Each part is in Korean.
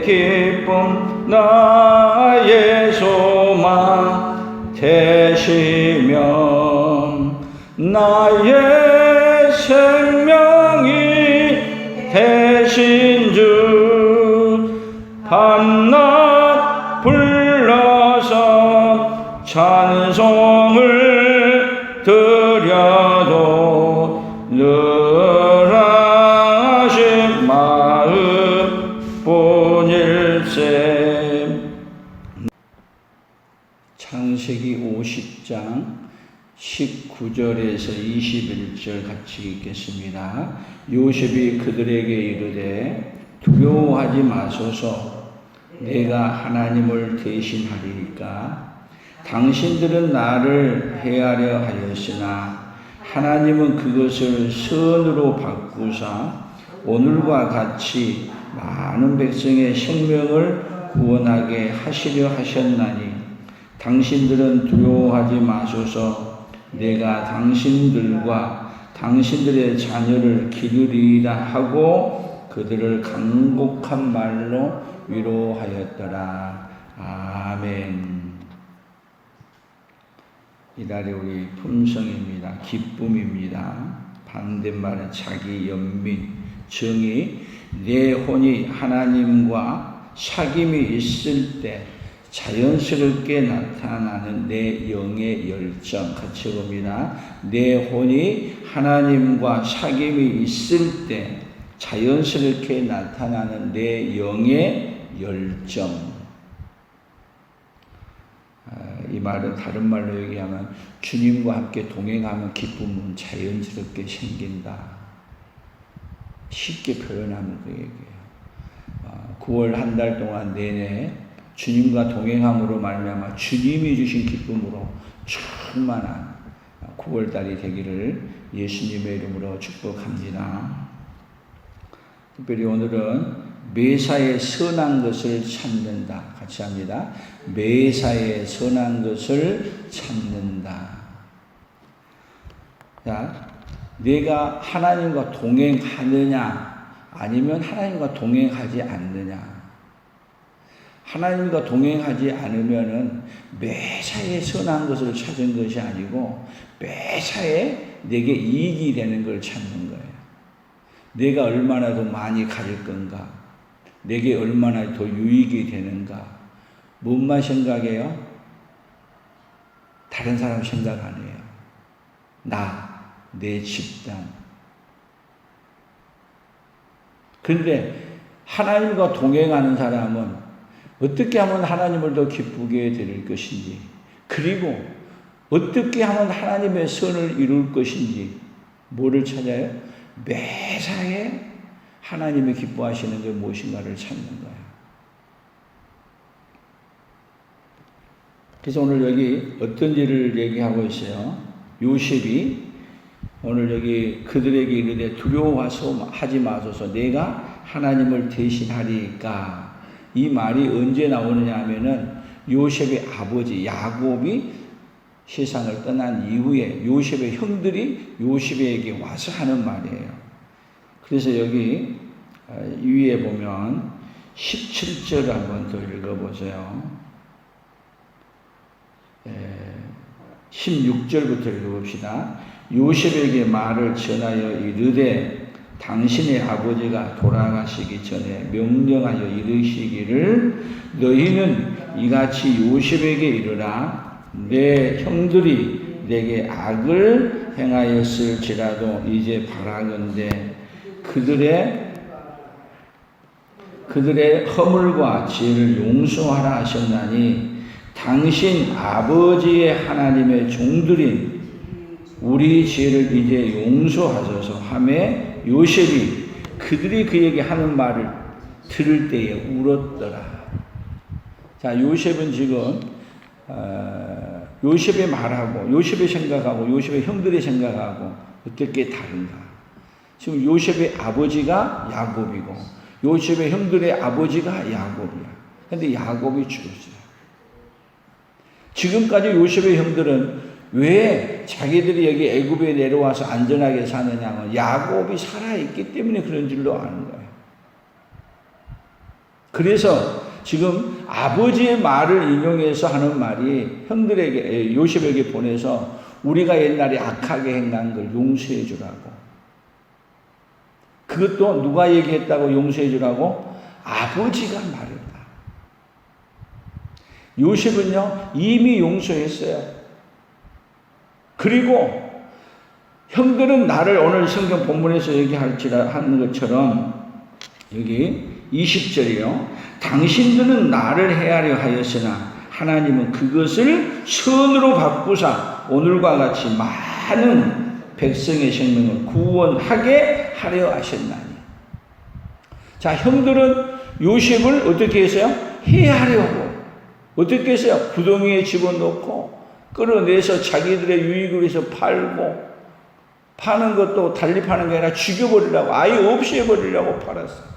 나의 기쁨 나의 소망 되시며 나의 생명이 되신 주 밤낮 불러서 찬송을 드려도 늘 하신 마음 뿐일세. 창세기 50장 19절에서 21절 같이 읽겠습니다. 요셉이 그들에게 이르되 두려워하지 마소서 내가 하나님을 대신하리이까 당신들은 나를 해하려 하였으나 하나님은 그것을 선으로 바꾸사 오늘과 같이 많은 백성의 생명을 구원하게 하시려 하셨나니 당신들은 두려워하지 마소서 내가 당신들과 당신들의 자녀를 기르리이다 하고 그들을 간곡한 말로 위로하였더라. 아멘. 이달의 우리 품성입니다. 기쁨입니다. 반대말은 자기 연민, 정의, 내 혼이 하나님과 사귐이 있을 때 자연스럽게 나타나는 내 영의 열정 같이 봅니다. 내 혼이 하나님과 사귐이 있을 때 자연스럽게 나타나는 내 영의 열정. 이 말은 다른 말로 얘기하면 주님과 함께 동행하면 기쁨은 자연스럽게 생긴다. 쉽게 표현하면 그 얘기예요. 9월 한 달 동안 내내 주님과 동행함으로 말미암아 주님이 주신 기쁨으로 충만한 9월달이 되기를 예수님의 이름으로 축복합니다. 특별히 오늘은 매사에 선한 것을 찾는다. 같이 합니다. 매사에 선한 것을 찾는다. 자, 내가 하나님과 동행하느냐 아니면 하나님과 동행하지 않느냐. 하나님과 동행하지 않으면은 매사에 선한 것을 찾은 것이 아니고 매사에 내게 이익이 되는 걸 찾는 거예요. 내가 얼마나 더 많이 가질 건가? 내게 얼마나 더 유익이 되는가? 뭔만 생각해요? 다른 사람 생각 안 해요. 내 집단. 그런데 하나님과 동행하는 사람은 어떻게 하면 하나님을 더 기쁘게 드릴 것인지, 그리고 어떻게 하면 하나님의 선을 이룰 것인지, 뭐를 찾아요? 매사에 하나님이 기뻐하시는 게 무엇인가를 찾는 거예요. 그래서 오늘 여기 어떤 일을 얘기하고 있어요? 요셉이 오늘 여기 그들에게 이르되 두려워하지 마소서 내가 하나님을 대신하리까. 이 말이 언제 나오느냐 하면은 요셉의 아버지 야곱이 세상을 떠난 이후에 요셉의 형들이 요셉에게 와서 하는 말이에요. 그래서 여기 위에 보면 17절 한번 더 읽어보세요. 16절부터 읽어봅시다. 요셉에게 말을 전하여 이르되 당신의 아버지가 돌아가시기 전에 명령하여 이르시기를 너희는 이같이 요셉에게 이르라. 내 형들이 내게 악을 행하였을지라도 이제 바라건대 그들의 허물과 죄를 용서하라 하셨나니 당신 아버지의 하나님의 종들인 우리 죄를 이제 용서하소서 하매 요셉이 그들이 그에게 하는 말을 들을 때에 울었더라. 자, 요셉은 지금 요셉의 말하고 요셉의 생각하고 요셉의 형들의 생각하고 어떻게 다른가? 지금 요셉의 아버지가 야곱이고 요셉의 형들의 아버지가 야곱이야. 근데 야곱이 죽었어요. 지금까지 요셉의 형들은 왜 자기들이 여기 애굽에 내려와서 안전하게 사느냐면 야곱이 살아있기 때문에 그런 줄로 아는 거예요. 그래서 지금 아버지의 말을 인용해서 하는 말이 형들에게, 요셉에게 보내서 우리가 옛날에 악하게 행한 걸 용서해 주라고. 그것도 누가 얘기했다고 용서해 주라고? 아버지가 말했다. 요셉은요, 이미 용서했어요. 그리고 형들은 나를 오늘 성경 본문에서 얘기하는 것처럼 여기 20절이요. 당신들은 나를 해하려 하였으나 하나님은 그것을 선으로 바꾸사 오늘과 같이 많은 백성의 생명을 구원하게 하려 하셨나니. 자, 형들은 요셉을 어떻게 했어요? 해하려고. 어떻게 했어요? 구덩이에 집어넣고 끌어내서 자기들의 유익을 위해서 팔고, 파는 것도 달리 파는 게 아니라 죽여버리려고, 아예 없애버리려고 팔았어요.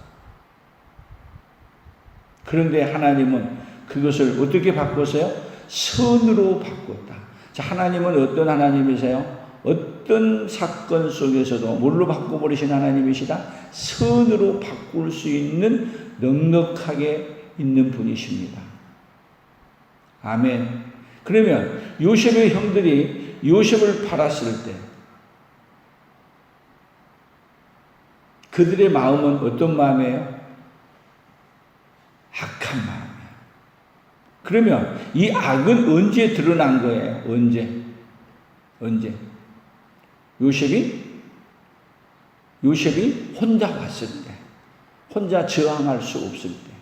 그런데 하나님은 그것을 어떻게 바꿨어요? 선으로 바꿨다. 자, 하나님은 어떤 하나님이세요? 어떤 사건 속에서도 뭘로 바꿔버리신 하나님이시다? 선으로 바꿀 수 있는 넉넉하게 있는 분이십니다. 아멘. 그러면 요셉의 형들이 요셉을 팔았을 때 그들의 마음은 어떤 마음이에요? 악한 마음이에요. 그러면 이 악은 언제 드러난 거예요? 언제? 요셉이 혼자 왔을 때, 혼자 저항할 수 없을 때.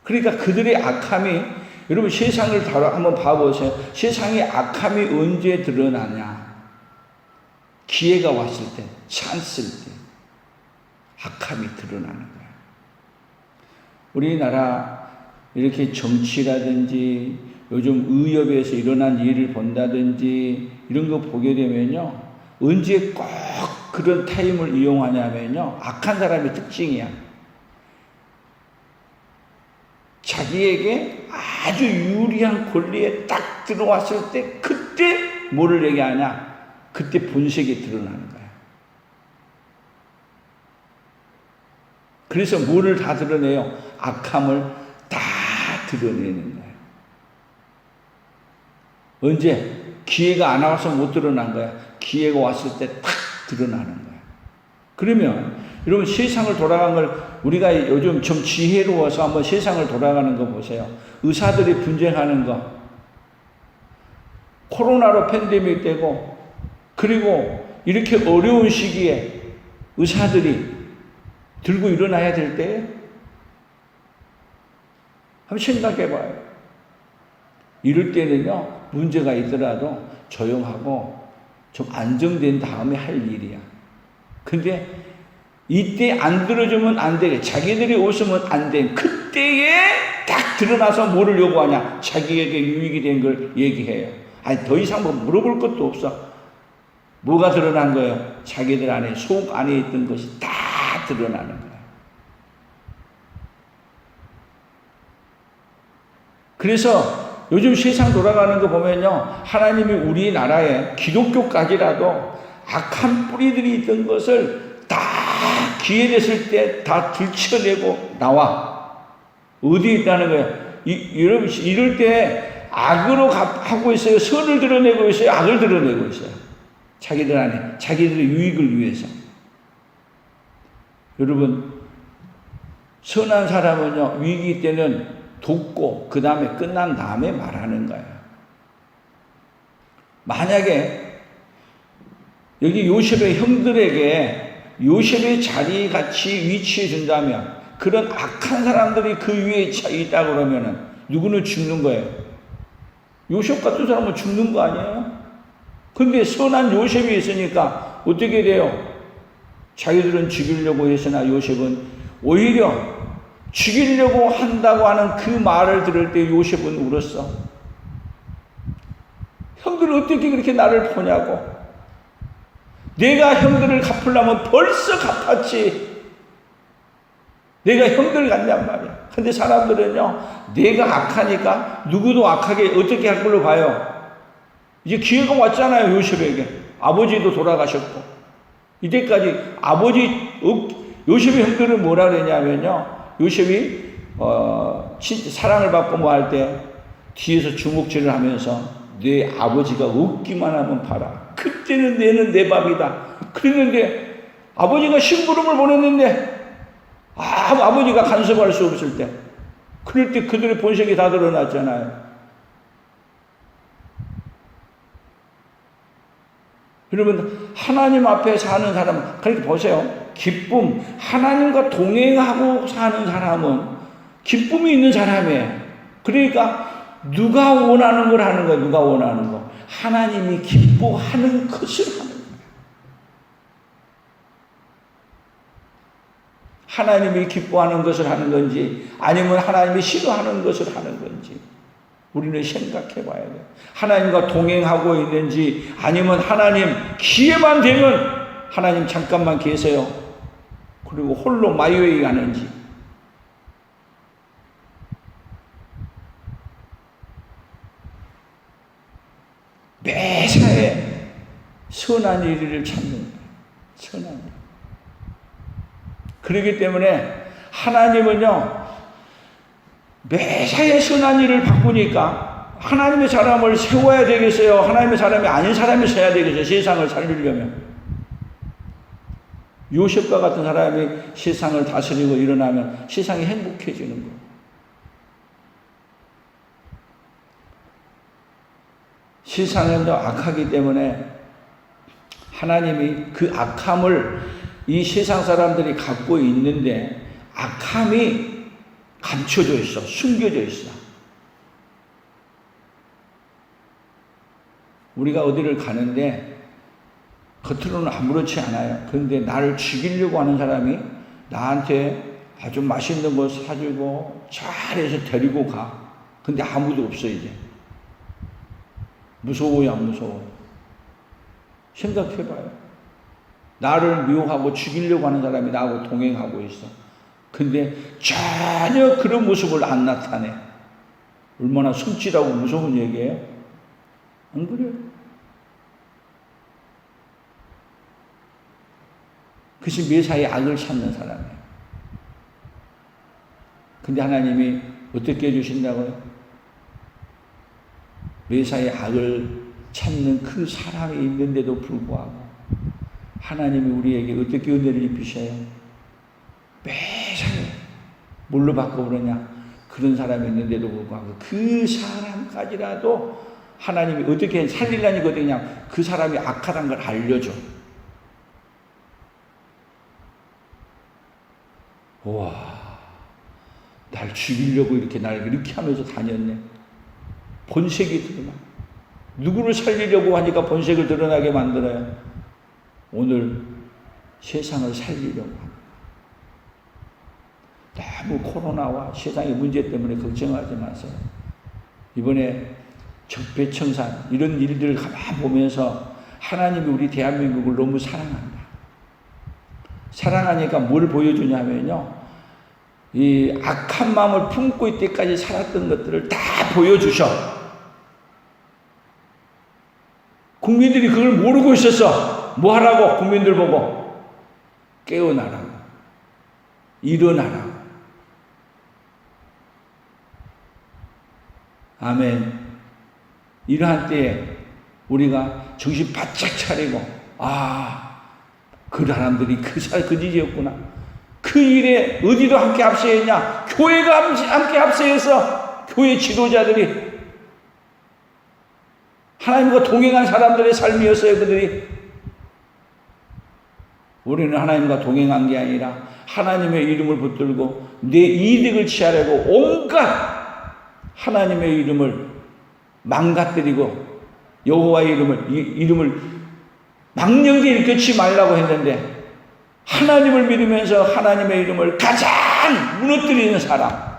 그러니까 그들의 악함이, 여러분 세상을 한번 봐보세요. 세상의 악함이 언제 드러나냐? 기회가 왔을 때, 찬스일 때 악함이 드러나는 거예요. 우리나라 이렇게 정치라든지 요즘 의협에서 일어난 일을 본다든지 이런 거 보게 되면요, 언제 꼭 그런 타임을 이용하냐면요, 악한 사람의 특징이야. 자기에게 아주 유리한 권리에 딱 들어왔을 때 그때 뭐를 얘기하냐? 그때 본색이 드러나는 거야. 그래서 뭐를 다 드러내요? 악함을 다 드러내는 거야. 언제? 기회가 안 와서 못 드러난 거야. 기회가 왔을 때 탁 드러나는 거야. 그러면 여러분 세상을 돌아간 걸 우리가 요즘 좀 지혜로워서 한번 세상을 돌아가는 거 보세요. 의사들이 분쟁하는 거, 코로나로 팬데믹 되고, 그리고 이렇게 어려운 시기에 의사들이 들고 일어나야 될 때에 한번 생각해 봐요. 이럴 때는요, 문제가 있더라도 조용하고 좀 안정된 다음에 할 일이야. 근데 이때 안 들어주면 안 돼. 자기들이 웃으면 안 돼. 그때에 딱 드러나서 뭐를 요구하냐? 자기에게 유익이 된 걸 얘기해요. 아니, 더 이상 뭐 물어볼 것도 없어. 뭐가 드러난 거예요? 자기들 안에, 속 안에 있던 것이 다 드러나는 거예요. 그래서 요즘 세상 돌아가는 거 보면요, 하나님이 우리나라에 기독교까지라도 악한 뿌리들이 있던 것을 다 기회 됐을 때 다 들춰내고 나와. 어디에 있다는 거예요? 여러분, 이럴 때 악으로 하고 있어요? 선을 드러내고 있어요? 악을 드러내고 있어요? 자기들 안에, 자기들의 유익을 위해서. 여러분, 선한 사람은요, 위기 때는 돕고, 그 다음에 끝난 다음에 말하는 거예요. 만약에, 여기 요셉의 형들에게 요셉의 자리 같이 위치해 준다면, 그런 악한 사람들이 그 위에 있다 그러면은, 누구는 죽는 거예요? 요셉 같은 사람은 죽는 거 아니에요? 근데 선한 요셉이 있으니까 어떻게 돼요? 자기들은 죽이려고 했으나 요셉은 오히려 죽이려고 한다고 하는 그 말을 들을 때 요셉은 울었어. 형들은 어떻게 그렇게 나를 보냐고. 내가 형들을 갚으려면 벌써 갚았지. 내가 형들 같냔 말이야. 근데 사람들은요, 내가 악하니까 누구도 악하게 어떻게 할 걸로 봐요. 이제 기회가 왔잖아요, 요셉에게. 아버지도 돌아가셨고. 이때까지 아버지 요셉의 형들은 뭐라 그랬냐면요. 요셉이 사랑을 받고 뭐 할 때 뒤에서 주먹질을 하면서 내 아버지가 없기만 하면 봐라. 그때는 내는 내 밥이다. 그랬는데 아버지가 심부름을 보냈는데 아버지가 간섭할 수 없을 때 그럴 때 그들의 본색이 다 드러났잖아요. 여러분 하나님 앞에 사는 사람 그렇게 보세요. 기쁨 하나님과 동행하고 사는 사람은 기쁨이 있는 사람이에요. 그러니까 누가 원하는 걸 하는 거예요. 누가 원하는 거. 하나님이 기뻐하는 것을 하는 거예요. 하나님이 기뻐하는 것을 하는 건지 아니면 하나님이 싫어하는 것을 하는 건지 우리는 생각해 봐야 돼요. 하나님과 동행하고 있는지 아니면 하나님 기회만 되면 하나님 잠깐만 계세요. 그리고 홀로 마이웨이 가는지. 매사에 선한 일을 찾는 거예요. 선한 일. 그렇기 때문에 하나님은요. 매사에 선한 일을 바꾸니까 하나님의 사람을 세워야 되겠어요? 하나님의 사람이 아닌 사람이 서야 되겠어요? 세상을 살리려면. 요셉과 같은 사람이 세상을 다스리고 일어나면 세상이 행복해지는 거예요. 세상은 악하기 때문에 하나님이 그 악함을 이 세상 사람들이 갖고 있는데 악함이 감춰져 있어. 숨겨져 있어. 우리가 어디를 가는데 겉으로는 아무렇지 않아요. 그런데 나를 죽이려고 하는 사람이 나한테 아주 맛있는 거 사주고 잘해서 데리고 가. 근데 아무도 없어 이제. 무서워요, 안 무서워요? 생각해봐요. 나를 미워하고 죽이려고 하는 사람이 나하고 동행하고 있어. 근데 전혀 그런 모습을 안 나타내. 얼마나 숨지라고 무서운 얘기예요? 안 그래요? 그것이 매사에 악을 찾는 사람이에요. 근데 하나님이 어떻게 해주신다고요? 매사에 악을 찾는 그 사람이 있는데도 불구하고 하나님이 우리에게 어떻게 은혜를 입히셔요? 매사에 뭘로 바꿔버리냐? 그런 사람이 있는데도 불구하고 그 사람까지라도 하나님이 어떻게 살리려니거든요. 그 사람이 악하다는 걸 알려줘. 와, 날 죽이려고 이렇게 날 이렇게 하면서 다녔네. 본색이 드러나. 누구를 살리려고 하니까 본색을 드러나게 만들어요. 오늘 세상을 살리려고 합니다. 너무 코로나와 세상의 문제 때문에 걱정하지 마세요. 이번에 적폐청산 이런 일들을 가만히 보면서 하나님이 우리 대한민국을 너무 사랑한다. 사랑하니까 뭘 보여주냐면요. 이 악한 마음을 품고 이때까지 살았던 것들을 다 보여주셔. 국민들이 그걸 모르고 있었어. 뭐 하라고? 국민들 보고 깨어나라고. 일어나라고. 아멘. 이러한 때에 우리가 정신 바짝 차리고 그 사람들이 그 짓이었구나. 그 일에 어디로 함께 합세했냐? 교회가 함께 합세해서 교회 지도자들이 하나님과 동행한 사람들의 삶이었어요. 그들이. 우리는 하나님과 동행한 게 아니라 하나님의 이름을 붙들고 내 이득을 취하려고 온갖 하나님의 이름을 망가뜨리고 여호와의 이름을 망령되이 일컫지 말라고 했는데 하나님을 믿으면서 하나님의 이름을 가장 무너뜨리는 사람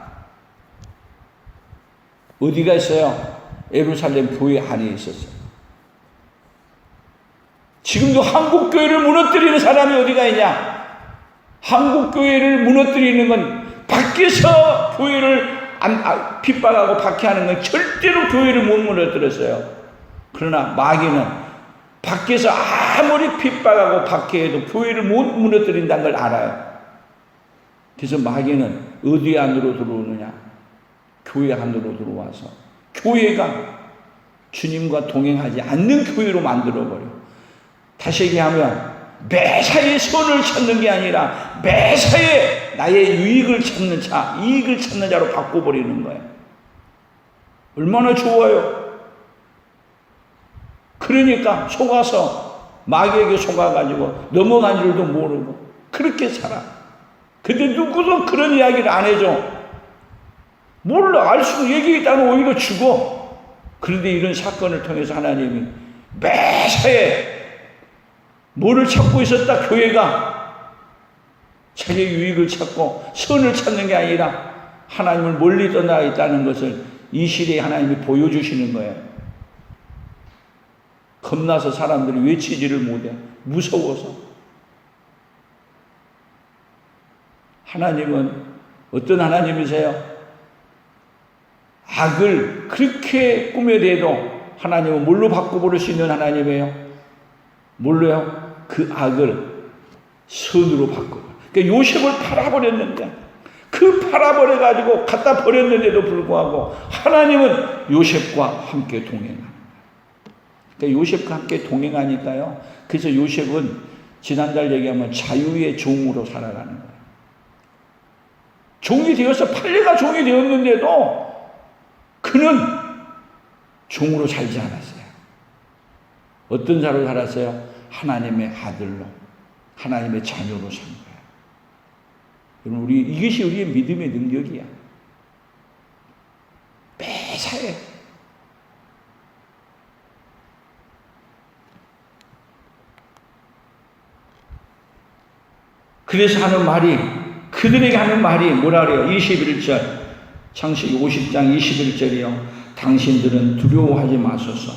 어디가 있어요? 예루살렘 교회 안에 있었어요. 지금도 한국교회를 무너뜨리는 사람이 어디가 있냐? 한국교회를 무너뜨리는 건 밖에서 교회를 핍박하고 박해하는 건 절대로 교회를 못 무너뜨렸어요. 그러나 마귀는 밖에서 아무리 핍박하고 박해해도 교회를 못 무너뜨린다는 걸 알아요. 그래서 마귀는 어디 안으로 들어오느냐? 교회 안으로 들어와서 교회가 주님과 동행하지 않는 교회로 만들어버려. 다시 얘기하면 매사에 선을 찾는 게 아니라 매사에 나의 이익을 찾는 자로 바꿔버리는 거예요. 얼마나 좋아요. 그러니까 속아서 마귀에게 속아가지고 넘어간 줄도 모르고 그렇게 살아. 근데 누구도 그런 이야기를 안 해줘. 몰라. 알수록 얘기했다면 오히려 죽어. 그런데 이런 사건을 통해서 하나님이 매사에 뭐를 찾고 있었다? 교회가 자기의 유익을 찾고 선을 찾는 게 아니라 하나님을 멀리 떠나 있다는 것을 이 시대에 하나님이 보여주시는 거예요. 겁나서 사람들이 외치지를 못해. 무서워서. 하나님은 어떤 하나님이세요? 악을 그렇게 꾸며대도 하나님은 뭘로 바꿔버릴 수 있는 하나님이에요? 뭘로요? 그 악을 선으로 바꿔. 그러니까 요셉을 팔아버렸는데 그 팔아버려가지고 갖다 버렸는데도 불구하고 하나님은 요셉과 함께 동행합니다. 그러니까 요셉과 함께 동행하니까요. 그래서 요셉은 지난달 얘기하면 자유의 종으로 살아가는 거예요. 종이 되어서 팔레가 종이 되었는데도 그는 종으로 살지 않았어요. 어떤 자로 살았어요? 하나님의 아들로, 하나님의 자녀로 산 거예요. 여러분, 이것이 우리의 믿음의 능력이야. 매사에. 그래서 하는 말이, 그들에게 하는 말이 뭐라 그래요? 21절. 창세기 50장 21절이요. 당신들은 두려워하지 마소서.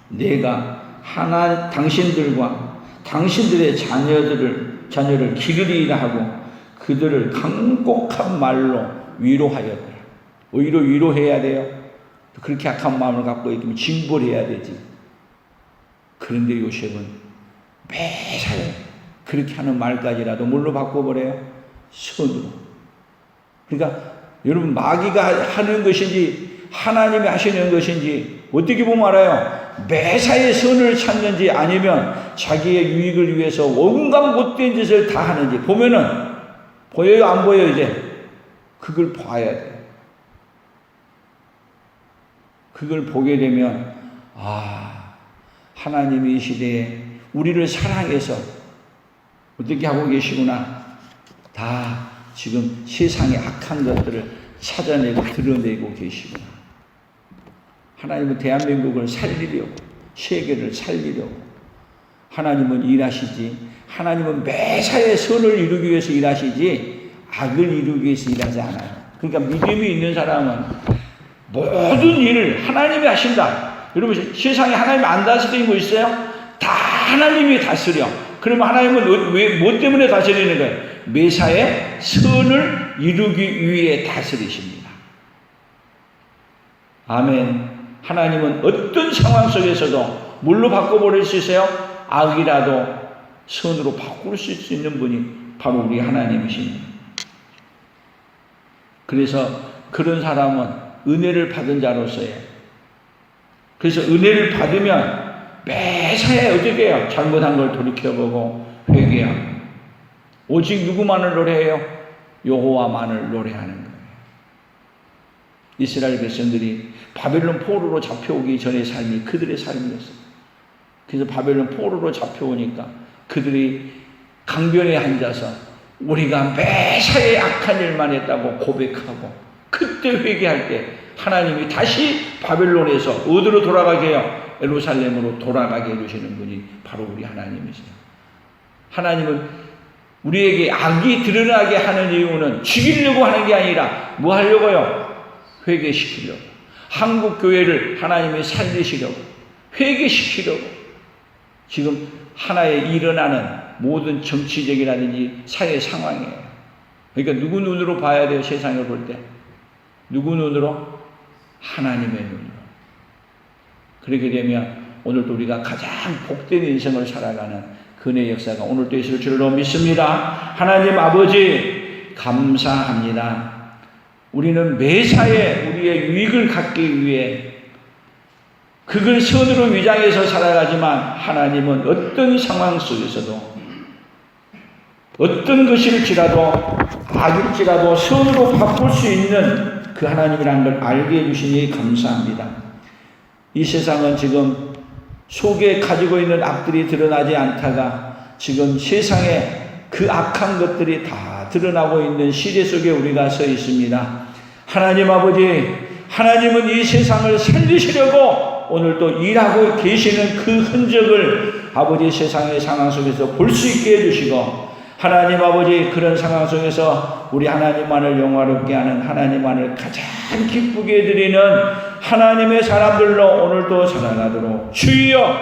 내가 당신들과 당신들의 자녀를 기르리라 하고 그들을 강곡한 말로 위로하였더라. 오히려 위로해야 돼요. 그렇게 악한 마음을 갖고 있으면 징벌해야 되지. 그런데 요셉은 매사에 그렇게 하는 말까지라도 뭘로 바꿔버려요? 선으로. 그러니까 여러분, 마귀가 하는 것인지 하나님이 하시는 것인지 어떻게 보면 알아요? 매사에 선을 찾는지 아니면 자기의 유익을 위해서 온갖 못된 짓을 다 하는지 보면은 보여요? 안 보여요? 이제 그걸 봐야 돼요. 그걸 보게 되면 하나님이 이 시대에 우리를 사랑해서 어떻게 하고 계시구나. 다 지금 세상의 악한 것들을 찾아내고 드러내고 계시구나. 하나님은 대한민국을 살리려고, 세계를 살리려고 하나님은 일하시지, 하나님은 매사에 선을 이루기 위해서 일하시지 악을 이루기 위해서 일하지 않아요. 그러니까 믿음이 있는 사람은 모든 일을 하나님이 하신다. 여러분, 세상에 하나님이 안 다스리는 거 있어요? 다 하나님이 다스려. 그러면 하나님은 뭐 때문에 다스리는 거예요? 매사에 선을 이루기 위해 다스리십니다. 아멘. 하나님은 어떤 상황 속에서도 뭘로 바꿔버릴 수 있어요? 악이라도 선으로 바꿀 수 있는 분이 바로 우리 하나님이십니다. 그래서 그런 사람은 은혜를 받은 자로서의, 그래서 은혜를 받으면 매사에 어떻게 해요? 잘못한 걸 돌이켜보고 회개하고, 오직 누구만을 노래해요? 여호와만을 노래하는 거예요. 이스라엘 백성들이 바벨론 포로로 잡혀오기 전의 삶이 그들의 삶이었어요. 그래서 바벨론 포로로 잡혀오니까 그들이 강변에 앉아서 우리가 매사에 악한 일만 했다고 고백하고, 그때 회개할 때 하나님이 다시 바벨론에서 어디로 돌아가게 해요? 예루살렘으로 돌아가게 해주시는 분이 바로 우리 하나님이세요. 하나님은 우리에게 악이 드러나게 하는 이유는 죽이려고 하는 게 아니라 뭐 하려고요? 회개시키려고. 한국 교회를 하나님이 살리시려고, 회개시키려고 지금 하나에 일어나는 모든 정치적이라든지 사회 상황이에요. 그러니까 누구 눈으로 봐야 돼요? 세상을 볼 때 누구 눈으로? 하나님의 눈으로. 그렇게 되면 오늘도 우리가 가장 복된 인생을 살아가는 그네 역사가 오늘도 있을 줄로 믿습니다. 하나님 아버지, 감사합니다. 우리는 매사에 우리의 유익을 갖기 위해 그걸 선으로 위장해서 살아가지만 하나님은 어떤 상황 속에서도 어떤 것일지라도 악일지라도 선으로 바꿀 수 있는 그 하나님이라는 걸 알게 해주시니 감사합니다. 이 세상은 지금 속에 가지고 있는 악들이 드러나지 않다가 지금 세상에 그 악한 것들이 다 드러나고 있는 시대 속에 우리가 서 있습니다. 하나님 아버지, 하나님은 이 세상을 살리시려고 오늘도 일하고 계시는 그 흔적을 아버지 세상의 상황 속에서 볼 수 있게 해주시고, 하나님 아버지 그런 상황 속에서 우리 하나님만을 영화롭게 하는, 하나님만을 가장 기쁘게 드리는 하나님의 사람들로 오늘도 살아가도록 주여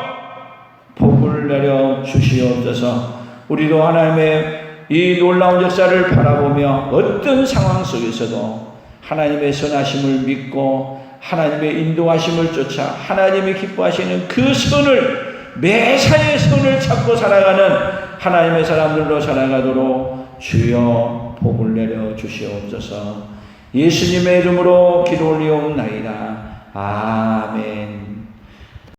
복을 내려 주시옵소서. 우리도 하나님의 이 놀라운 역사를 바라보며 어떤 상황 속에서도 하나님의 선하심을 믿고 하나님의 인도하심을 쫓아 하나님이 기뻐하시는 그 선을, 매사의 선을 찾고 살아가는 하나님의 사람들로 살아가도록 주여 복을 내려 주시옵소서. 예수님의 이름으로 기도 올리옵나이다. 아멘.